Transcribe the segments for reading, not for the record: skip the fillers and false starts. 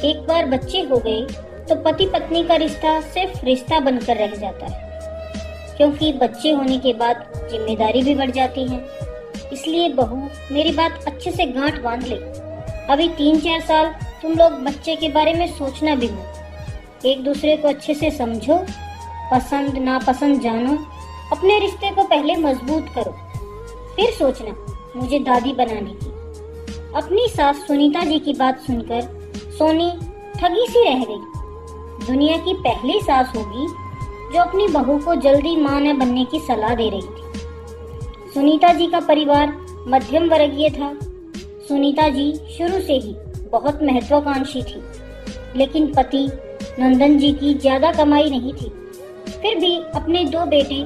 एक बार बच्चे हो गए तो पति पत्नी का रिश्ता सिर्फ रिश्ता बनकर रह जाता है, क्योंकि बच्चे होने के बाद जिम्मेदारी भी बढ़ जाती है। इसलिए बहू, मेरी बात अच्छे से गांठ बांध ले। अभी 3-4 साल तुम लोग बच्चे के बारे में सोचना भी मत। एक दूसरे को अच्छे से समझो, पसंद नापसंद जानो, अपने रिश्ते को पहले मजबूत करो, फिर सोचना मुझे दादी बनाने की। अपनी सास सुनीता जी की बात सुनकर सोनी ठगी सी रह गई। दुनिया की पहली सास होगी जो अपनी बहू को जल्दी मां न बनने की सलाह दे रही थी। सुनीता जी का परिवार मध्यम वर्गीय था। सुनीता जी शुरू से ही बहुत महत्वाकांक्षी थी, लेकिन पति नंदन जी की ज्यादा कमाई नहीं थी। फिर भी अपने 2 बेटे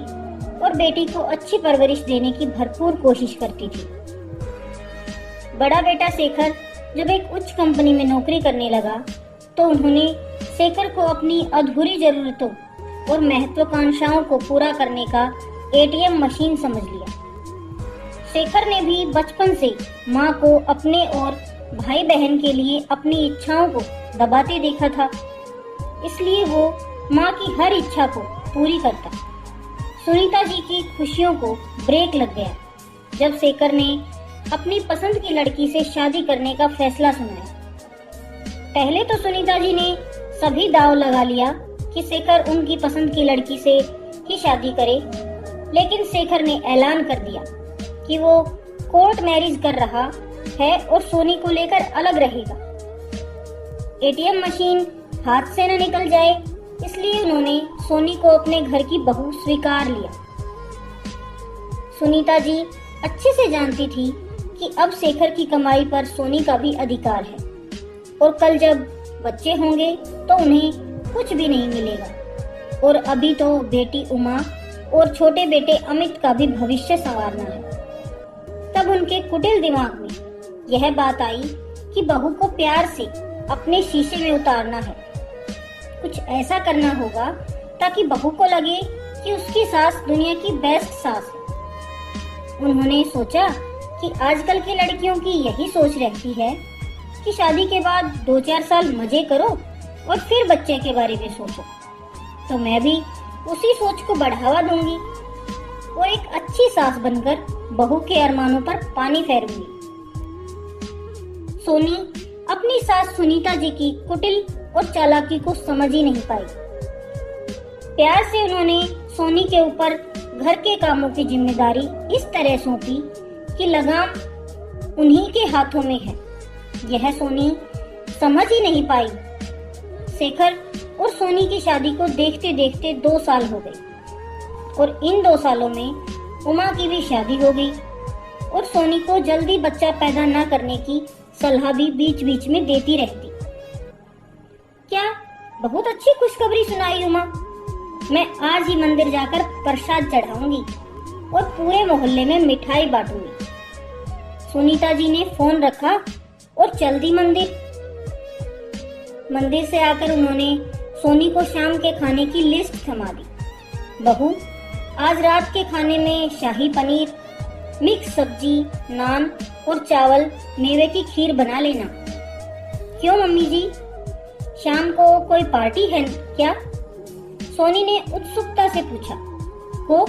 और बेटी को अच्छी परवरिश देने की भरपूर कोशिश करती थी। बड़ा बेटा शेखर जब एक उच्च कंपनी में नौकरी करने लगा तो उन्होंने शेखर को अपनी अधूरी जरूरतों और महत्वाकांक्षाओं को पूरा करने का एटीएम मशीन समझ लिया। शेखर ने भी बचपन से माँ को अपने और भाई बहन के लिए अपनी इच्छाओं को दबाते देखा था, इसलिए वो माँ की हर इच्छा को पूरी करता। सुनीता जी की खुशियों को ब्रेक लग गया जब शेखर ने अपनी पसंद की लड़की से शादी करने का फैसला सुनाया। पहले तो सुनीता जी ने सभी दांव लगा लिया कि शेखर उनकी पसंद की लड़की से ही शादी करे, लेकिन शेखर ने ऐलान कर दिया कि वो कोर्ट मैरिज कर रहा है और सोनी को लेकर अलग रहेगा। एटीएम मशीन हाथ से न निकल जाए, इसलिए उन्होंने सोनी को अपने घर की बहू स्वीकार लिया। सुनीता जी अच्छे से जानती थी कि अब शेखर की कमाई पर सोनी का भी अधिकार है और कल जब बच्चे होंगे तो उन्हें कुछ भी नहीं मिलेगा। और अभी तो बेटी उमा और छोटे बेटे अमित का भी भविष्य संवारना है। तब उनके कुटिल दिमाग में यह बात आई कि बहू को प्यार से अपने शीशे में उतारना है। कुछ ऐसा करना होगा ताकि बहू को लगे कि उसकी सास दुनिया की बेस्ट सास है। उन्होंने सोचा कि आजकल की लड़कियों की यही सोच रहती है कि शादी के बाद 2-4 साल मजे करो और फिर बच्चे के बारे में सोचो, तो मैं भी उसी सोच को बढ़ावा दूंगी और एक अच्छी सास बनकर बहू के अरमानों पर पानी फेरूंगी। सोनी अपनी सास सुनीता जी की कुटिल और चालाकी को समझ ही नहीं पाई। प्यार से उन्होंने सोनी के ऊपर घर के कामों की जिम्मेदारी इस तरह सौंपी कि लगाम उन्हीं के हाथों में है। यह सोनी समझ ही नहीं पाई। शेखर और सोनी की शादी को देखते देखते 2 साल हो गए और इन 2 सालों में उमा की भी शादी हो गई और सोनी को जल्दी बच्चा पैदा न करने की सलाह भी बीच बीच में देती रहती। क्या बहुत अच्छी खुशखबरी सुनाई उमा, मैं आज ही मंदिर जाकर प्रसाद चढ़ाऊंगी और पूरे मोहल्ले में मिठाई बांटूंगी। सुनीता जी ने फोन रखा और चल दी मंदिर। मंदिर से आकर उन्होंने सोनी को शाम के खाने की लिस्ट थमा दी। बहू, आज रात के खाने में शाही पनीर, मिक्स सब्जी, नान और चावल मेवे की खीर बना लेना। क्यों मम्मी जी, शाम को कोई पार्टी है क्या? सोनी ने उत्सुकता से पूछा। हो,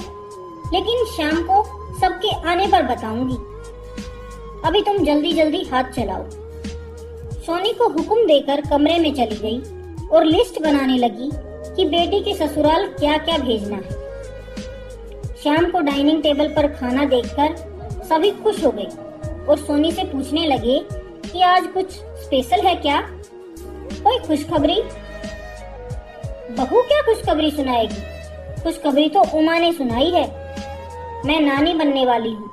लेकिन शाम को सबके आने पर बताऊंगी। अभी तुम जल्दी जल्दी हाथ चलाओ। सोनी को हुक्म देकर कमरे में चली गई और लिस्ट बनाने लगी कि बेटी के ससुराल क्या क्या भेजना है। शाम को डाइनिंग टेबल पर खाना देखकर सभी खुश हो गए और सोनी से पूछने लगे कि आज कुछ स्पेशल है क्या? कोई खुशखबरी? बहू क्या खुशखबरी सुनाएगी? खुशखबरी तो उमा ने सुनाई है। मैं नानी बनने वाली हूँ,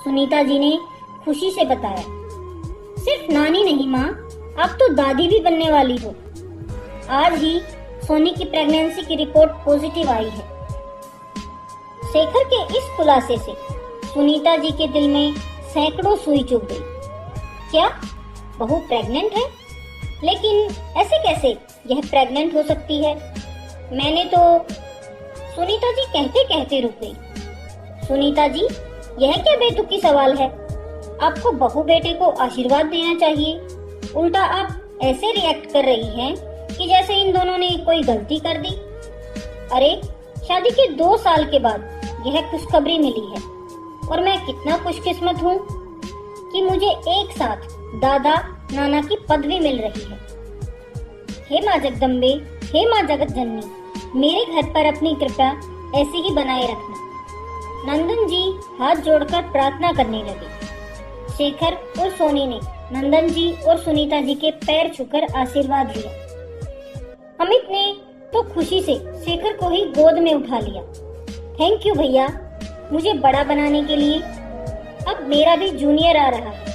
सुनीता जी ने खुशी से बताया। सिर्फ नानी नहीं माँ, आप तो दादी भी बनने वाली हो। आज ही सोनी की प्रेगनेंसी की रिपोर्ट पॉजिटिव आई है। शेखर के इस खुलासे से सुनीता जी के दिल में सैकड़ों सुई चुभ गई। क्या बहू प्रेग्नेंट है? लेकिन ऐसे कैसे यह प्रेग्नेंट हो सकती है? मैंने तो... सुनीता जी कहते कहते रुक गई। सुनीता जी, यह क्या बेतुकी सवाल है? आपको बहू बेटे को आशीर्वाद देना चाहिए, उल्टा आप ऐसे रिएक्ट कर रही हैं कि जैसे इन दोनों ने कोई गलती कर दी। अरे, शादी के 2 साल के बाद यह खुशखबरी मिली है और मैं कितना खुशकिस्मत हूँ कि मुझे एक साथ दादा नाना की पदवी मिल रही है। हे माँ जगदम्बे, हे माँ जगत जननी, मेरे घर पर अपनी कृपा ऐसी ही बनाए रखना। नंदन जी हाथ जोड़कर प्रार्थना करने लगे। शेखर और सोनी ने नंदन जी और सुनीता जी के पैर छूकर आशीर्वाद लिया। अमित ने तो खुशी से शेखर को ही गोद में उठा लिया। थैंक यू भैया, मुझे बड़ा बनाने के लिए। अब मेरा भी जूनियर आ रहा है।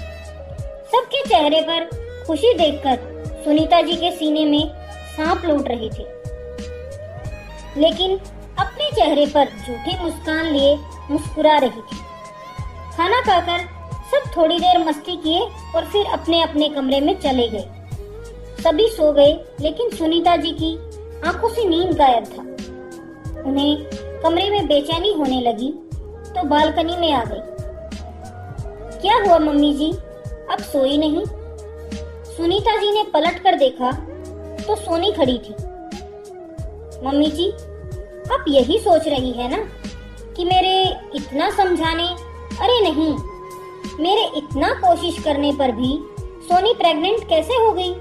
सबके चेहरे पर खुशी देखकर सुनीता जी के सीने में सांप लौट रही थी, लेकिन अपने चेहरे पर झूठी मुस्कान लिए मुस्कुरा रही थी। खाना खाकर सब थोड़ी देर मस्ती किए और फिर अपने अपने कमरे में चले गए। सभी सो गए, लेकिन सुनीता जी की आंखों से नींद गायब था। उन्हें कमरे में बेचैनी होने लगी तो बालकनी में आ गई। क्या हुआ मम्मी जी, अब सोई नहीं? सुनीता जी ने पलट कर देखा तो सोनी खड़ी थी। मम्मी जी, आप यही सोच रही है ना कि मेरे इतना समझाने, अरे नहीं, मेरे इतना कोशिश करने पर भी सोनी प्रेग्नेंट कैसे हो गई?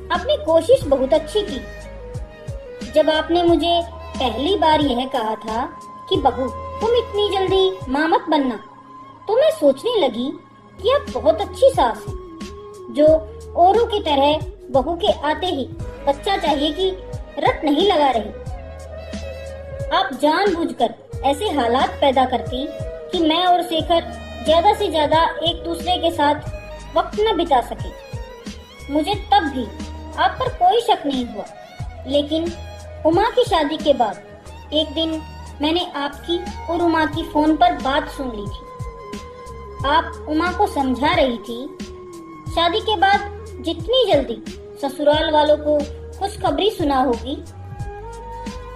आपने कोशिश बहुत अच्छी की। जब आपने मुझे पहली बार यह कहा था कि बहू तुम इतनी जल्दी माँ मत बनना, तो मैं सोचने लगी कि आप बहुत अच्छी सास हैं, जो औरों की तरह बहू के आते ही बच्चा चाहिए कि रट नहीं लगा रही। आप जानबूझकर ऐसे हालात पैदा करती कि मैं और शेखर ज्यादा से ज्यादा एक दूसरे के साथ वक्त न बिता सके। मुझे तब भी आप पर कोई शक नहीं हुआ, लेकिन उमा की शादी के बाद एक दिन मैंने आपकी और उमा की फोन पर बात सुन ली थी। आप उमा को समझा रही थी, शादी के बाद जितनी जल्दी ससुराल वालों को खुशखबरी सुना होगी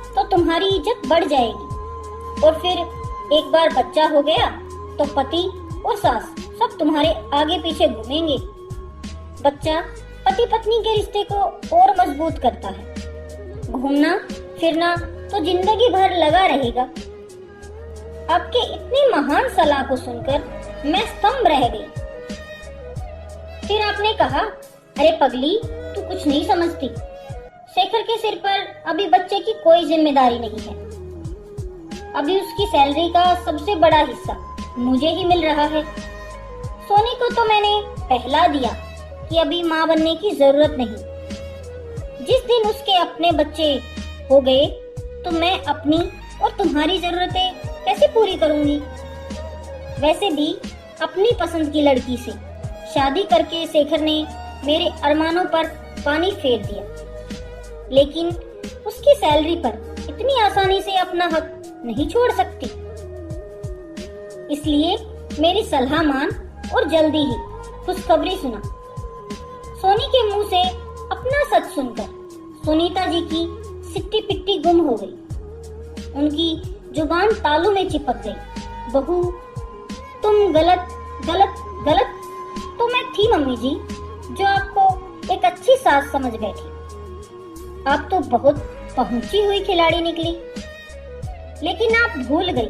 तो तुम्हारी इज्जत बढ़ जाएगी, और फिर एक बार बच्चा हो गया तो पति और सास सब तुम्हारे आगे पीछे घूमेंगे। बच्चा पति पत्नी के रिश्ते को और मजबूत करता है। घूमना फिरना तो जिंदगी भर लगा रहेगा। आपके इतनी महान सलाह को सुनकर मैं स्तंभ रह गई। फिर आपने कहा, अरे पगली, तू कुछ नहीं समझती। शेखर के सिर पर अभी बच्चे की कोई जिम्मेदारी नहीं है। अभी उसकी सैलरी का सबसे बड़ा हिस्सा मुझे ही मिल रहा है। सोनी को तो मैंने पहला दिया कि अभी माँ बनने की जरूरत नहीं। जिस दिन उसके अपने बच्चे हो गए तो मैं अपनी और तुम्हारी जरूरतें कैसे पूरी करूंगी? वैसे भी अपनी पसंद की लड़की से शादी करके शेखर ने मेरे अरमानों पर पानी फेर दिया, लेकिन उसकी सैलरी पर इतनी आसानी से अपना हक नहीं छोड़ सकती। इसलिए मेरी सलाह मान और जल्दी ही खुशखबरी सुना। सोनी के मुंह से अपना सच सुनकर सुनीता जी की सिट्टी पिट्टी गुम हो गई। उनकी जुबान तालू में चिपक गई। बहू, तुम गलत गलत गलत तो मैं थी मम्मी जी, जो आपको एक अच्छी सास समझ बैठी। आप तो बहुत पहुंची हुई खिलाड़ी निकली, लेकिन आप भूल गई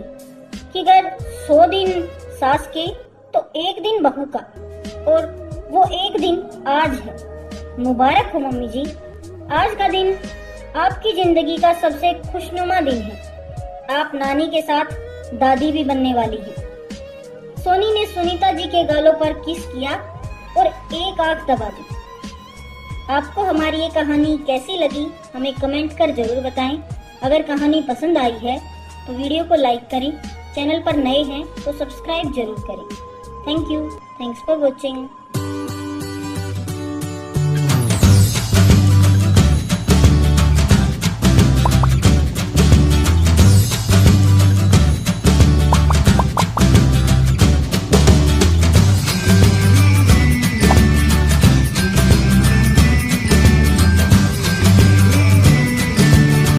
कि अगर 100 दिन सास के तो 1 दिन बहू का, और वो 1 दिन आज है। मुबारक हो मम्मी जी, आज का दिन आपकी जिंदगी का सबसे खुशनुमा दिन है। आप नानी के साथ दादी भी बनने वाली है। सोनी ने सुनीता जी के गालों पर किस किया और एक आंख दबा दी। आपको हमारी ये कहानी कैसी लगी हमें कमेंट कर जरूर बताएं। अगर कहानी पसंद आई है तो वीडियो को लाइक करें, चैनल पर नए हैं तो सब्सक्राइब जरूर करें। Thank you, thanks for watching.